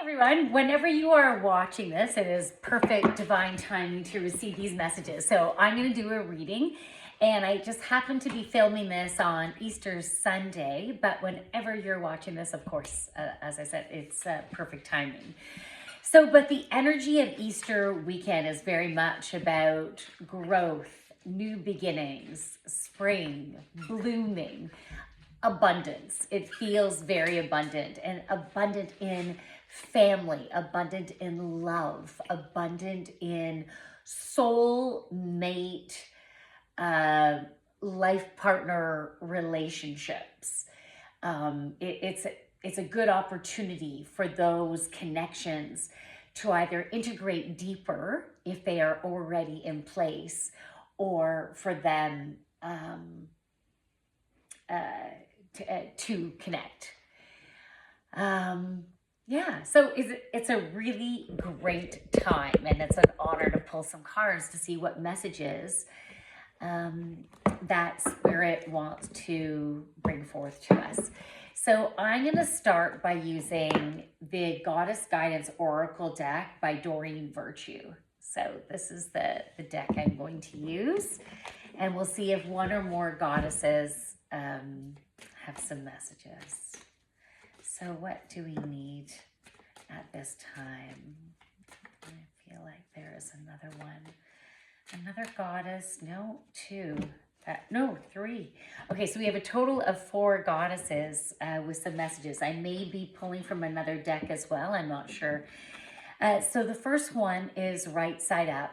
Everyone, whenever you are watching this, it is perfect divine timing to receive these messages. So I'm going to do a reading, and I just happen to be filming this on Easter Sunday, but whenever you're watching this, of course, as I said, it's perfect timing. So, but the energy of Easter weekend is very much about growth, new beginnings, spring, blooming, abundance. It feels very abundant, and abundant in family, abundant in love, abundant in soul mate, life partner relationships. It's a good opportunity for those connections to either integrate deeper if they are already in place, or for them to connect. Yeah, so it's a really great time, and it's an honor to pull some cards to see what messages that Spirit wants to bring forth to us. So I'm going to start by using the Goddess Guidance Oracle deck by Doreen Virtue. So this is the deck I'm going to use, and we'll see if one or more goddesses have some messages. So what do we need at this time? I feel like there is another one. Another goddess. No, two. No, three. Okay, so we have a total of 4 goddesses with some messages. I may be pulling from another deck as well. I'm not sure. So the first one is right side up.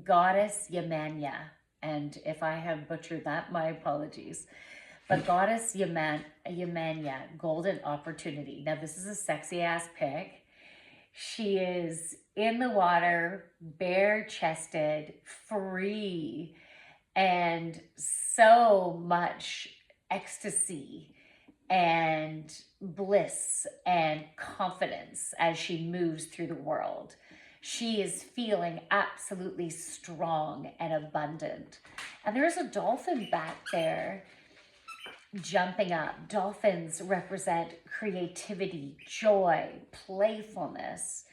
Goddess Yamanya. And if I have butchered that, my apologies. But Goddess Yamanya, Golden Opportunity. Now, this is a sexy ass pic. She is in the water, bare-chested, free, and so much ecstasy and bliss and confidence as she moves through the world. She is feeling absolutely strong and abundant. And there's a dolphin back there jumping up. Dolphins represent creativity, joy, playfulness.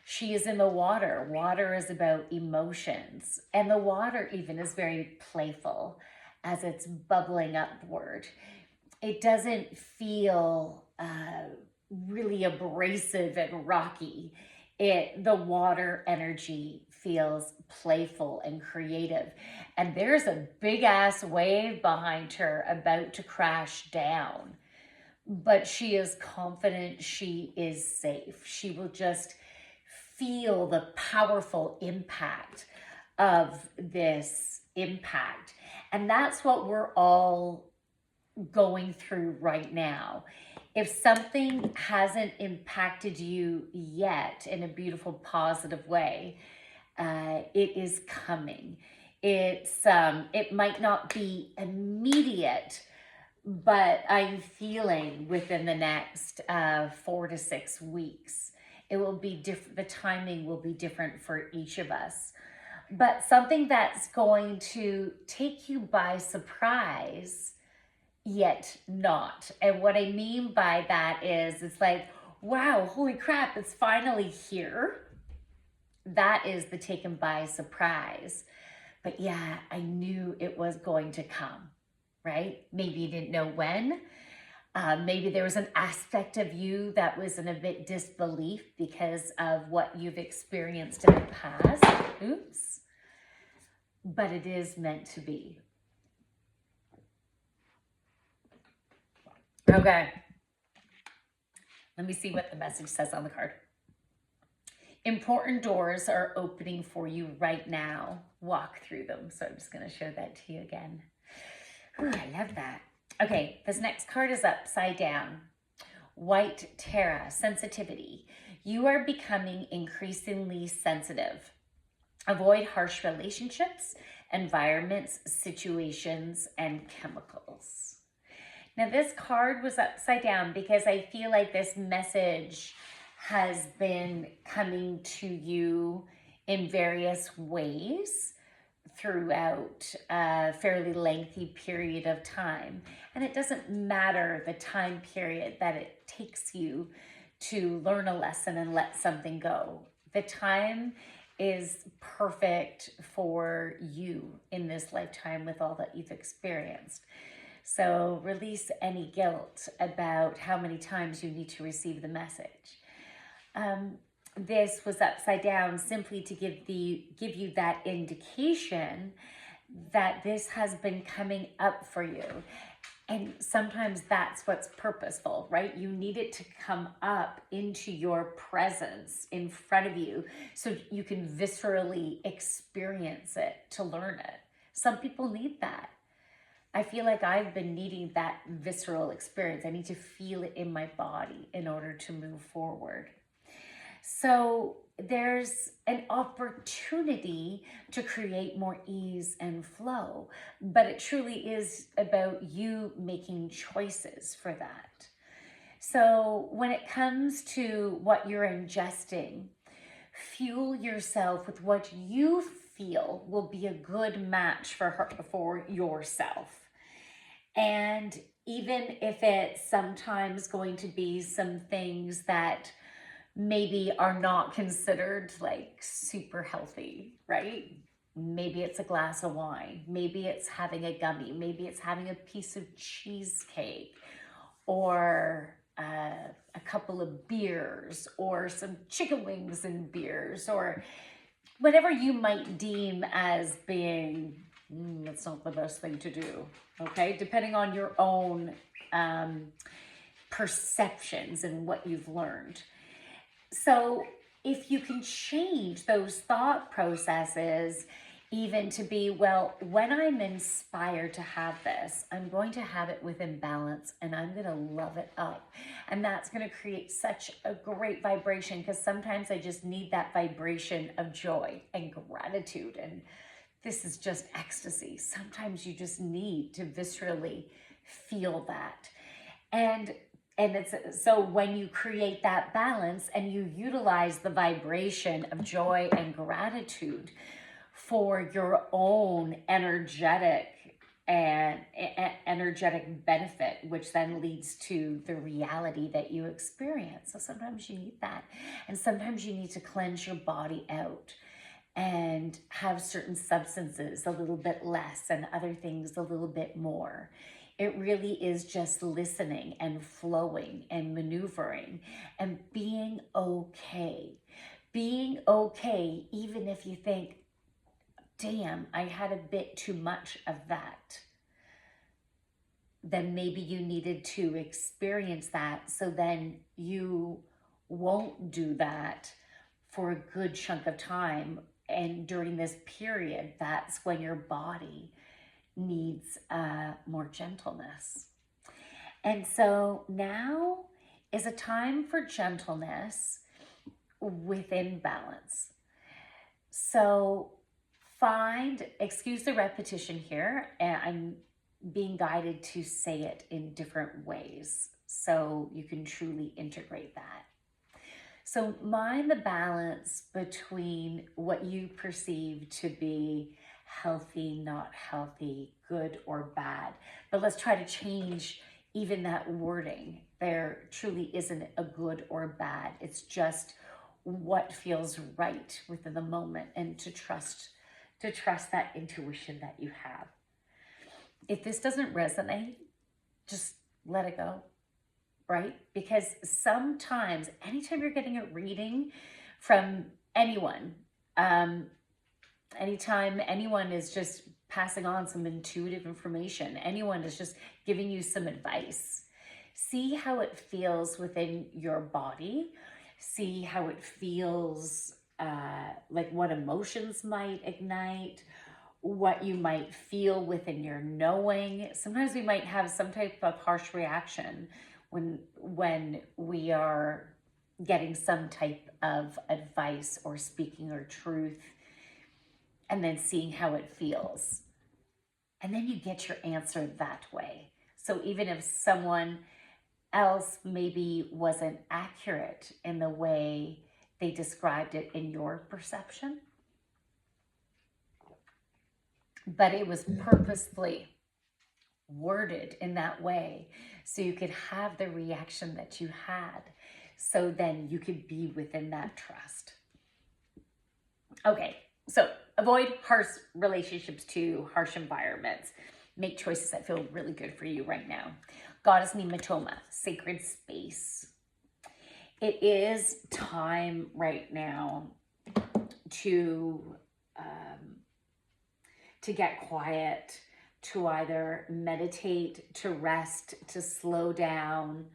She is in the water. Water is about emotions. And the water even is very playful as it's bubbling upward. It doesn't feel really abrasive and rocky. The water energy feels playful and creative. And there's a big ass wave behind her about to crash down. But she is confident, she is safe. She will just feel the powerful impact of this impact. And that's what we're all going through right now. If something hasn't impacted you yet in a beautiful, positive way, it is coming. It might not be immediate, but I'm feeling within the next 4 to 6 weeks, it will be different. The timing will be different for each of us, but something that's going to take you by surprise, yet not. And what I mean by that is, it's like, wow, holy crap, it's finally here. That is the taken by surprise. But yeah, I knew it was going to come, right? Maybe you didn't know when. Maybe there was an aspect of you that was in a bit disbelief because of what you've experienced in the past. Oops. But it is meant to be. Okay. Let me see what the message says on the card. Important doors are opening for you right now. Walk through them. So I'm just going to show that to you again. Ooh, I love that. Okay, this next card is upside down. White Terra, sensitivity. You are becoming increasingly sensitive. Avoid harsh relationships, environments, situations, and chemicals. Now, this card was upside down because I feel like this message has been coming to you in various ways throughout a fairly lengthy period of time. And it doesn't matter the time period that it takes you to learn a lesson and let something go. The time is perfect for you in this lifetime with all that you've experienced. So release any guilt about how many times you need to receive the message. This was upside down simply to give you that indication that this has been coming up for you. And sometimes that's what's purposeful, right? You need it to come up into your presence in front of you so you can viscerally experience it to learn it. Some people need that. I feel like I've been needing that visceral experience. I need to feel it in my body in order to move forward. So there's an opportunity to create more ease and flow, but it truly is about you making choices for that. So when it comes to what you're ingesting, fuel yourself with what you feel will be a good match for yourself. And even if it's sometimes going to be some things that maybe are not considered like super healthy, right? Maybe it's a glass of wine, maybe it's having a gummy, maybe it's having a piece of cheesecake, or a couple of beers, or some chicken wings and beers, or whatever you might deem as being, it's not the best thing to do, okay? Depending on your own perceptions and what you've learned. So if you can change those thought processes even to be, well, when I'm inspired to have this, I'm going to have it within balance and I'm going to love it up. And that's going to create such a great vibration, because sometimes I just need that vibration of joy and gratitude. And this is just ecstasy. Sometimes you just need to viscerally feel that. And it's so when you create that balance and you utilize the vibration of joy and gratitude for your own energetic benefit, which then leads to the reality that you experience. So sometimes you need that. And sometimes you need to cleanse your body out and have certain substances a little bit less and other things a little bit more. It really is just listening and flowing and maneuvering and being okay. Being okay, even if you think, damn, I had a bit too much of that. Then maybe you needed to experience that, so then you won't do that for a good chunk of time. And during this period, that's when your body needs more gentleness. And so now is a time for gentleness within balance. So excuse the repetition here, and I'm being guided to say it in different ways so you can truly integrate that. So mind the balance between what you perceive to be healthy, not healthy, good or bad. But let's try to change even that wording. There truly isn't a good or bad. It's just what feels right within the moment, and to trust that intuition that you have. If this doesn't resonate, just let it go, right? Because sometimes, anytime you're getting a reading from anyone, anytime anyone is just passing on some intuitive information, anyone is just giving you some advice, see how it feels within your body, see how it feels, like what emotions might ignite, what you might feel within your knowing. Sometimes we might have some type of harsh reaction when we are getting some type of advice or speaking our truth, and then seeing how it feels. And then you get your answer that way. So even if someone else maybe wasn't accurate in the way they described it in your perception, but it was purposefully worded in that way so you could have the reaction that you had, so then you could be within that trust. Okay, so avoid harsh relationships to harsh environments. Make choices that feel really good for you right now. Goddess Nimatoma, sacred space. It is time right now to get quiet, to either meditate, to rest, to slow down.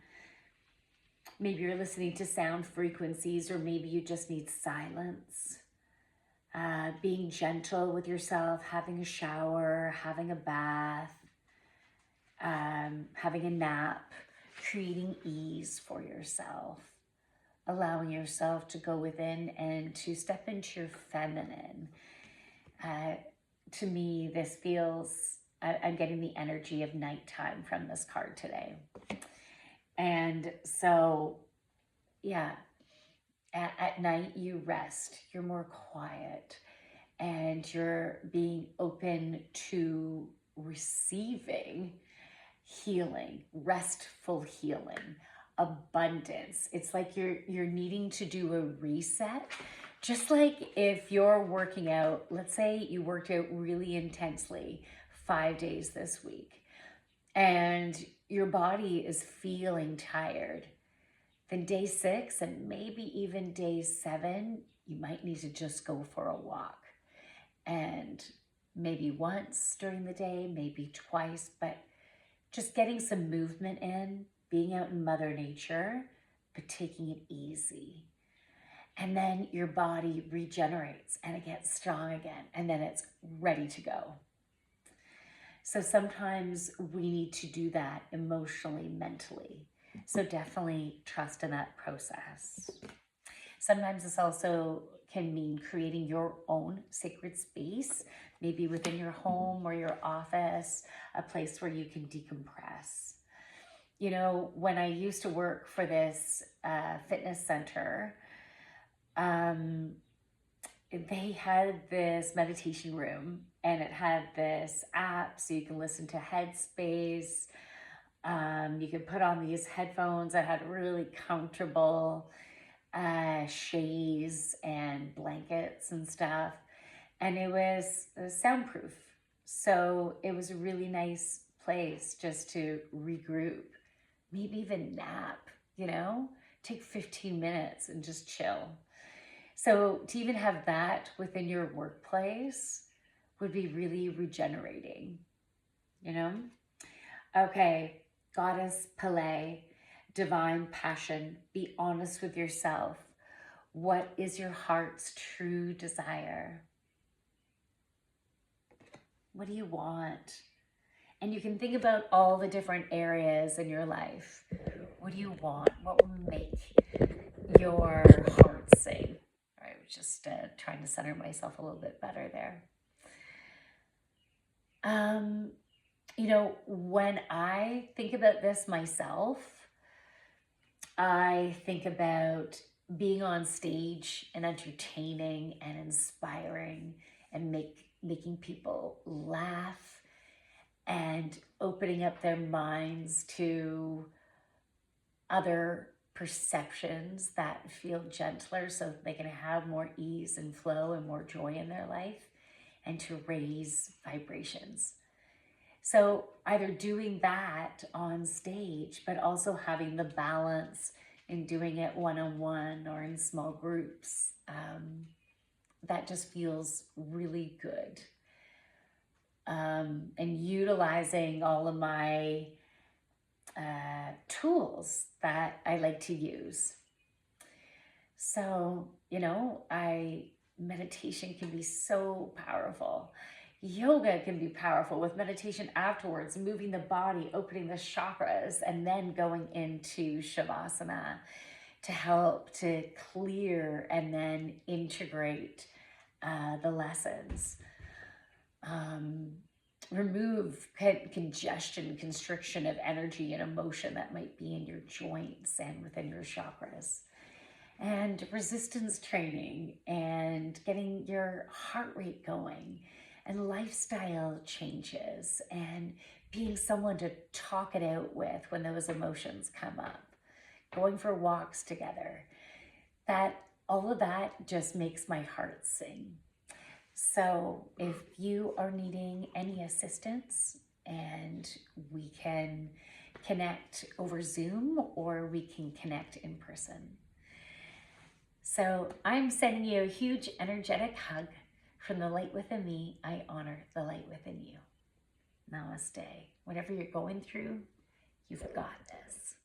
Maybe you're listening to sound frequencies, or maybe you just need silence. Being gentle with yourself, having a shower, having a bath, having a nap, creating ease for yourself, allowing yourself to go within and to step into your feminine. To me, this feels, I'm getting the energy of nighttime from this card today. And so, yeah, at night you rest, you're more quiet, and you're being open to receiving healing, restful healing, abundance. It's like you're needing to do a reset. Just like if you're working out, let's say you worked out really intensely 5 days this week, and your body is feeling tired, then day 6 and maybe even day 7, you might need to just go for a walk. And maybe once during the day, maybe twice, but just getting some movement in, being out in Mother Nature, but taking it easy. And then your body regenerates and it gets strong again, and then it's ready to go. So sometimes we need to do that emotionally, mentally. So definitely trust in that process. Sometimes this also can mean creating your own sacred space, maybe within your home or your office, a place where you can decompress. You know, when I used to work for this fitness center, they had this meditation room, and it had this app so you can listen to Headspace. You could put on these headphones that had really comfortable shades and blankets and stuff. And it was soundproof. So it was a really nice place just to regroup, maybe even nap, you know, take 15 minutes and just chill. So to even have that within your workplace would be really regenerating, you know? Okay, Goddess Pele, divine passion, be honest with yourself. What is your heart's true desire? What do you want? And you can think about all the different areas in your life. What do you want? What will make your heart sing? I was just trying to center myself a little bit better there. You know, when I think about this myself, I think about being on stage and entertaining and inspiring and making people laugh and opening up their minds to other perceptions that feel gentler, so they can have more ease and flow and more joy in their life, and to raise vibrations. So either doing that on stage, but also having the balance in doing it one-on-one or in small groups, that just feels really good. And utilizing all of my tools that I like to use. So, you know, meditation can be so powerful. Yoga can be powerful with meditation afterwards, moving the body, opening the chakras, and then going into Shavasana to help to clear and then integrate the lessons. Remove congestion, constriction of energy and emotion that might be in your joints and within your chakras. And resistance training and getting your heart rate going and lifestyle changes and being someone to talk it out with when those emotions come up, going for walks together. That all of that just makes my heart sing. So if you are needing any assistance, and we can connect over Zoom or we can connect in person. So I'm sending you a huge energetic hug from the light within me. I honor the light within you. Namaste. Whatever you're going through, you've got this.